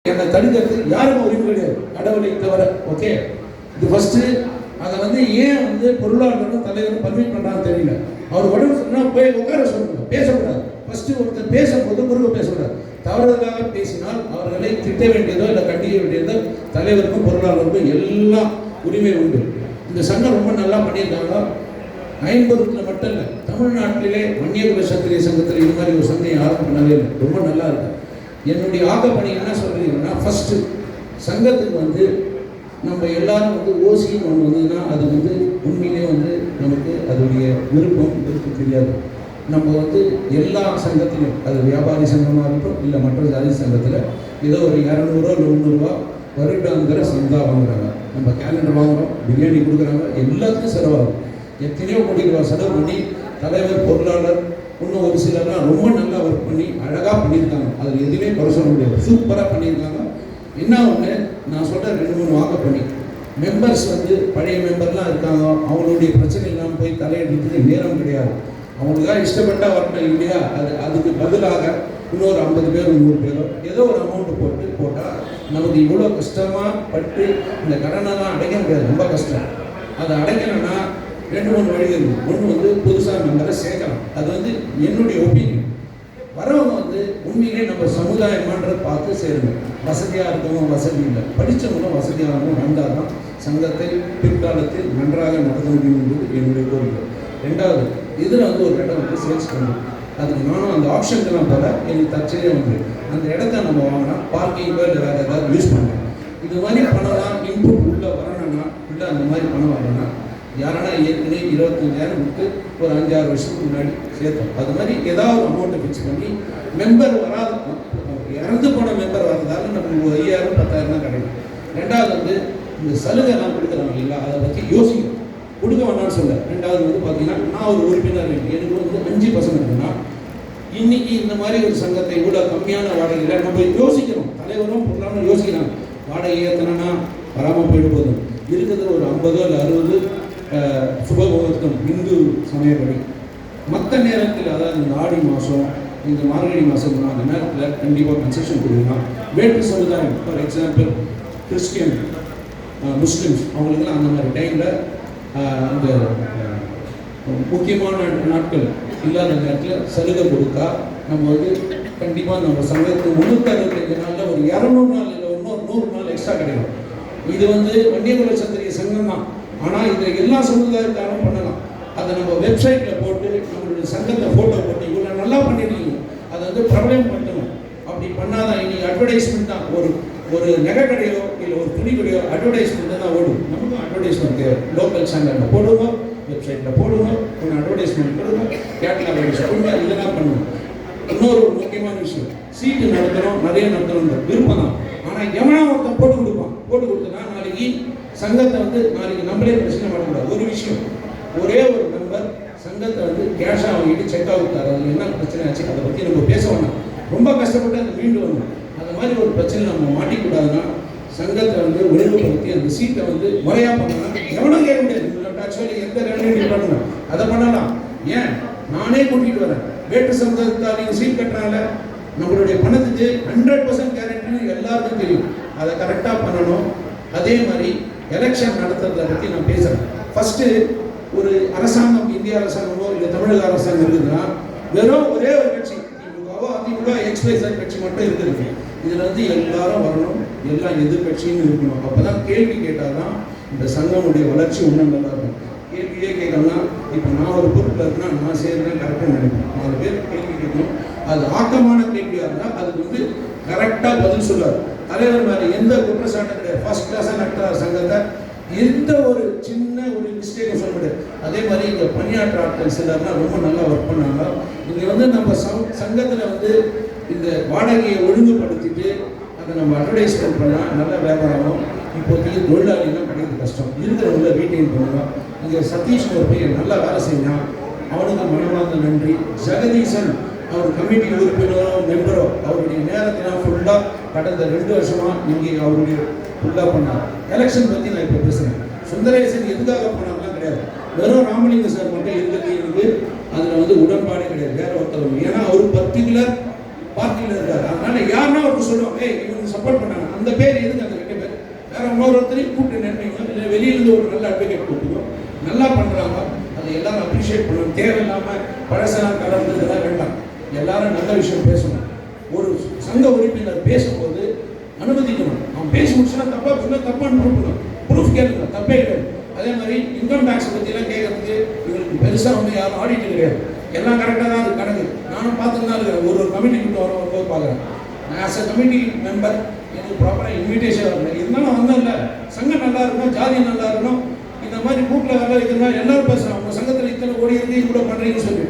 என்னை தடுக்கிறது யாருக்கும் உரிமை கிடையாது, கடவுளை தவிர. ஓகே, இது ஃபர்ஸ்ட். அதை வந்து ஏன் வந்து பொருளாளரும் தலைவரும் பர்மிட் பண்ணுறான்னு தெரியல. அவர் உடம்பு சொன்னால் போய் உட்கார சொல்லணும், பேசக்கூடாது. ஃபர்ஸ்ட் ஒருத்தர் பேசும்போது குறுக்க பேசக்கூடாது. தவறுதலாக பேசினால் அவர்களை திட்ட வேண்டியதோ இல்லை கண்டிக்க வேண்டியதோ தலைவருக்கும் பொருளாளருக்கும் எல்லாம் உரிமை உண்டு. இந்த சங்கம் ரொம்ப நல்லா பண்ணியிருக்காங்க. 50 மட்டும் இல்லை, தமிழ்நாட்டிலே வன்னியகுல சத்திரிய சங்கத்தில் இது மாதிரி ஒரு சங்கம் யாரும் பண்ணவே இல்லை. ரொம்ப நல்லா இருக்கு. என்னுடைய ஆக்கப்பணி என்ன சொல்றீங்கன்னா, ஃபர்ஸ்ட் சங்கத்துக்கு வந்து நம்ம எல்லாரும் வந்து ஓசின்னு ஒன்று வந்ததுன்னா அது வந்து உண்மையிலே வந்து நமக்கு அதோடைய விருப்பம் தெரியாது. நம்ம வந்து எல்லா சங்கத்திலும், அது வியாபாரி சங்கமாக இருக்கட்டும் இல்லை மற்ற ஜாதி சங்கத்தில் ஏதோ ஒரு 200 இல்லை 300 வருடாந்திர சந்தா வாங்குறாங்க. நம்ம கேலண்டர் வாங்குகிறோம், பிரியாணி கொடுக்குறாங்க, எல்லாத்துக்கும் செலவாகும். எத்தனையோ கோடி ரூபா செலவு பண்ணி தலைவர் பொருளாளர் இன்னும் ஒரு சிலர்லாம் ரொம்ப நல்லா ஒர்க் பண்ணி அழகாக பண்ணியிருக்காங்க. அதில் எதுவுமே குறை சொல்ல முடியாது, சூப்பராக பண்ணியிருக்காங்க. என்ன ஒன்று நான் சொல்கிறேன், 2-3 வாங்க பண்ணி மெம்பர்ஸ் வந்து பழைய மெம்பர்லாம் இருக்காங்க, அவங்களுடைய பிரச்சனை இல்லாமல் போய் தலையிடுறதுக்கு நேரம் கிடையாது. அவங்களுக்காக இஷ்டப்பட்டா வரட்டும் இல்லையா, அதுக்கு பதிலாக இன்னொரு 50 பேர் 100 பேரோ ஏதோ ஒரு அமௌண்ட்டு போட்டால் நமக்கு இவ்வளோ கஷ்டமாக பட்டு இந்த கடனெல்லாம் அடைக்க முடியாது, ரொம்ப கஷ்டம். அதை அடைக்கணும்னா 2-3 வழிகள் இருக்குது. ஒன்று வந்து புதுசாக மெம்பரை சேர்க்கலாம். அது வந்து என்னுடைய ஒப்பீனியன். வரவங்க வந்து உண்மையிலே நம்ம சமுதாயமான்றதை பார்த்து சேருங்க. வசதியாக இருக்கவங்க வசதி இல்லை, படித்தவங்களும் வசதியாகவும் வந்தால் தான் சங்கத்தை பிற்காலத்தில் நன்றாக நடத்த முடியும் என்பது என்னுடைய கோரிக்கை. 2வது, இதில் வந்து ஒரு இடம் வந்து சேல்ஸ் பண்ணும். அதுக்கு நானும் அந்த ஆப்ஷனுக்கெல்லாம் போல எனக்கு தற்செயலாக வந்து அந்த இடத்த நம்ம வாங்கினா பார்க்கிங்கோ இல்லை வேறு ஏதாவது யூஸ் பண்ணுறோம். இது மாதிரி பணம்லாம் இன்புட் உள்ளே வரணும்னா இல்லை அந்த மாதிரி பணம் வரணும்னா யாரானா ஏற்கனவே 25,000 விட்டு ஒரு 5-6 வருஷத்துக்கு முன்னாடி சேர்த்தோம். அது மாதிரி ஏதாவது ஒரு அமௌண்ட்டை ஃபிக்ஸ் பண்ணி மெம்பர் வராத இறந்து போன மெம்பர் வரதால நமக்கு 5,000 10,000 தான் கிடைக்கும். 2வது வந்து இந்த சலுகைலாம் கொடுக்குறாங்க இல்லை, அதை பற்றி யோசிக்கணும். கொடுக்க வேணாம்னு சொல்ல. 2வது வந்து பார்த்தீங்கன்னா, நான் ஒரு உறுப்பினர் எனக்கு வந்து 5 பசங்க இருக்குன்னா இன்னைக்கு இந்த மாதிரி ஒரு சங்கத்தை இவ்வளோ கம்மியான வாடகையில் நம்ம யோசிக்கிறோம். தலைவரும் பொருளாலும் யோசிக்கிறாங்க. வாடகை ஏற்றனா வராமல் போயிட்டு போதும், இருக்கிறது ஒரு 50 இல்லை 60 சுபமுகூர்த்தம் இந்து சமயப்படி. மற்ற நேரத்தில் அதாவது இந்த ஆடி மாதம் இந்த மார்கழி மாதம் அந்த நேரத்தில் கண்டிப்பாக கன்செஷன் கொடுக்கலாம். வேற்று சமுதாயம், ஃபார் எக்ஸாம்பிள் கிறிஸ்டியன், முஸ்லிம்ஸ், அவங்களுக்குலாம் அந்த மாதிரி டைமில் அந்த முக்கியமான நாட்கள் இல்லாத நேரத்தில் சலுகை கொடுத்தா நம்ம வந்து கண்டிப்பாக நம்ம சங்கத்துக்கு 365 நாளில் ஒரு 200 நாள் இல்லை இன்னொரு 100 நாள் எக்ஸ்ட்ரா கிடைக்கும். இது வந்து வன்னியகுல சத்திரிய சங்கம் தான். ஆனால் இதில் எல்லா சமுதாயத்தாலும் பண்ணலாம். அதை நம்ம வெப்சைட்டில் போட்டு நம்மளுடைய சங்கத்தை ஃபோட்டோ போட்டு இவ்வளோ நல்லா பண்ணிருக்கீங்க, அதை வந்து பிரபலம் பண்ணணும். அப்படி பண்ணாதான் இன்னைக்கு அட்வர்டைஸ்மெண்ட் தான். ஒரு நகை கடையோ இல்லை ஒரு துணி கடையோ அட்வர்டைஸ்மெண்ட் தான் ஓடும். நமக்கும் அட்வர்டைஸ்மெண்ட் தேவை. லோக்கல் சேனலில் போடுங்க, வெப்சைட்டில் போடுங்க, கொஞ்சம் அட்வர்டைஸ்மெண்ட் கொடுங்க, கேட்லாக் அட்வர்டைஸ் கொடுங்க, இதெல்லாம் பண்ணுவோம். இன்னொரு முக்கியமான விஷயம், சீட்டு நடத்தணும், நிறைய நடத்தணுன்ற விருப்பம் தான். ஆனால் எவனா ஒருத்தன் போட்டு கொடுத்தனா நாளைக்கு சங்கத்தை வந்து நாளைக்கு நம்மளே பிரச்சனை பண்ணக்கூடாது. ஒரு விஷயம், ஒரே ஒரு மெம்பர் சங்கத்தை வந்து கேஷாக வாங்கிட்டு செக் அவுட்டார், அதில் என்ன பிரச்சனை ஆச்சு அதை பற்றி நம்ம பேச வேண்டாம். ரொம்ப கஷ்டப்பட்டு அந்த மீண்டு வரணும். அந்த மாதிரி ஒரு பிரச்சனை நம்ம மாட்டிக்கூடாதுன்னா சங்கத்தை வந்து ஒழுங்குபடுத்தி அந்த சீட்டை வந்து முறையாக பண்ணலாம். எவனும் கேட்க முடியாது, ஆக்சுவலி எந்த ரெண்டு பண்ணணும் அதை பண்ணலாம். ஏன் நானே கூட்டிகிட்டு வரேன், வேற்று சமுதாயத்தால் நீங்கள் சீட் கட்டுறாங்க, நம்மளுடைய பணத்துக்கு 100% கேரண்டின்னு எல்லாருக்கும் தெரியும். அதை கரெக்டாக பண்ணணும். அதே மாதிரி எலெக்ஷன் நடத்துறதை பற்றி நான் பேசுகிறேன். ஃபஸ்ட்டு ஒரு அரசாங்கம், இந்திய அரசாங்கமோ இல்லை தமிழக அரசாங்கம் இருக்குதுன்னா வெறும் ஒரே ஒரு கட்சி, திமுகவோ அதிமுக XYZ கட்சி மட்டும் இருக்குது. இதில் வந்து எல்லாரும் வரணும், எல்லாம் எதிர்கட்சின்னு இருக்கணும். அப்போ தான் கேள்வி கேட்டால் தான் இந்த சங்கமுடைய வளர்ச்சி இன்னும் நல்லா இருக்கும். கேள்வியே கேட்கலாம். இப்போ நான் ஒரு பொருட்கள் இருக்குன்னா நான் செய்கிறேன் கரெக்டாக நினைப்பேன். 4 பேர் கேள்வி கேட்கணும். அது ஆக்கமான கேள்வியாக இருந்தால் அதுக்கு வந்து கரெக்டாக பதில் சொல்லார். தலைவர் மேலே எந்த குற்றச்சாட்டும் கிடையாது. ஃபர்ஸ்ட் கிளாஸாக நடத்துகிற சங்கத்தை எந்த ஒரு சின்ன ஒரு மிஸ்டேக்கும் சொல்ல முடியாது. அதே மாதிரி இங்கே பணியாற்ற ஆட்கள் சிலர்லாம் ரொம்ப நல்லா ஒர்க் பண்ணாங்க. இங்கே வந்து நம்ம சங்கத்தில் வந்து இந்த வாடகையை ஒழுங்குபடுத்திட்டு அதை நம்ம அட்வர்டைஸ்மெண்ட் பண்ணால் நல்ல வியாபாரம். இப்போதைக்கு தொழிலாளிலாம் கிடைக்கிறது கஷ்டம், இருக்கிறவங்கள ரீட்டைன் பண்ணுவோம். இங்கே சதீஷ் ஒரு பையன் நல்லா வேலை செய்யலாம், அவனுக்கு மனமார்ந்த நன்றி. ஜெகதீசன் அவர் கமிட்டி உறுப்பினரோ மெம்பரோ அவருடைய நேரத்தினால் ஃபுல்லாக கடந்த 2 வருஷமாக இங்கே அவருடைய ஃபுல்லாக பண்ணார். எலெக்ஷன் பற்றி நான் இப்போ பேசுகிறேன். சுந்தரேசன் எதுக்காக போனாங்கலாம் கிடையாது, வெறும் ராமலிங்க சார் மட்டும் இருக்கிறது அதில் வந்து உடன்பாடே கிடையாது. வேற ஒருத்தர், ஏன்னா அவர் பர்டிகுலர் பார்ட்டியில் இருக்காரு. அதனால யாருன்னா ஒருத்தர் சொல்லுவாங்க, ஏய் இவங்க சப்போர்ட் பண்ணாங்க, அந்த பேர் எதுக்கு அந்த 2 பேர்? வேற இன்னொருத்தரையும் கூப்பிட்டு நினைப்பீங்க, இல்லை வெளியிலிருந்து ஒரு நல்ல அட்வொகேட் கூப்பிட்டுக்கோ, நல்லா பண்ணுறாங்க, அதை எல்லாரும் அப்ரிஷியேட் பண்ணணும். தேவையில்லாமல் பழசெல்லாம் கலந்து இதெல்லாம் வேண்டாம். எல்லாரும் நல்ல விஷயம் பேசணும். ஒரு சங்க உறுப்பினர் பேசும்போது அனுமதிக்கணும். அவன் பேசி முடிச்சுன்னா தப்பாக சொன்னா தப்பான்னு ப்ரூஃப் ப்ரூஃப் கேளுங்க, தப்பே கிடையாது. அதே மாதிரி இன்கம் டேக்ஸ் பற்றிலாம் கேட்கறதுக்கு இவங்களுக்கு பெருசாக வந்து யாரும் ஆடிட்டு கிடையாது, எல்லாம் கரெக்டாக தான் இருக்குது கணக்கு. நானும் பார்த்துட்டு தான் இருக்கிறேன், ஒரு கமிட்டி கிட்ட வரும்போது பார்க்குறேன். நான் ஆஸ் அ கமிட்டி மெம்பர் எனக்கு ப்ராப்பராக இன்விடேஷன் வரல, இருந்தாலும் வந்தேன் இல்லை. சங்கம் நல்லா இருக்கணும், ஜாதி நல்லா இருக்கணும், இந்த மாதிரி கூட்டில் வேலை வைக்கணும், எல்லாரும் பேசுகிறாங்க. உங்கள் சங்கத்தில் இத்தனை கோடி இருக்கு, இவ்வளோ பண்ணுறீங்கன்னு சொல்லி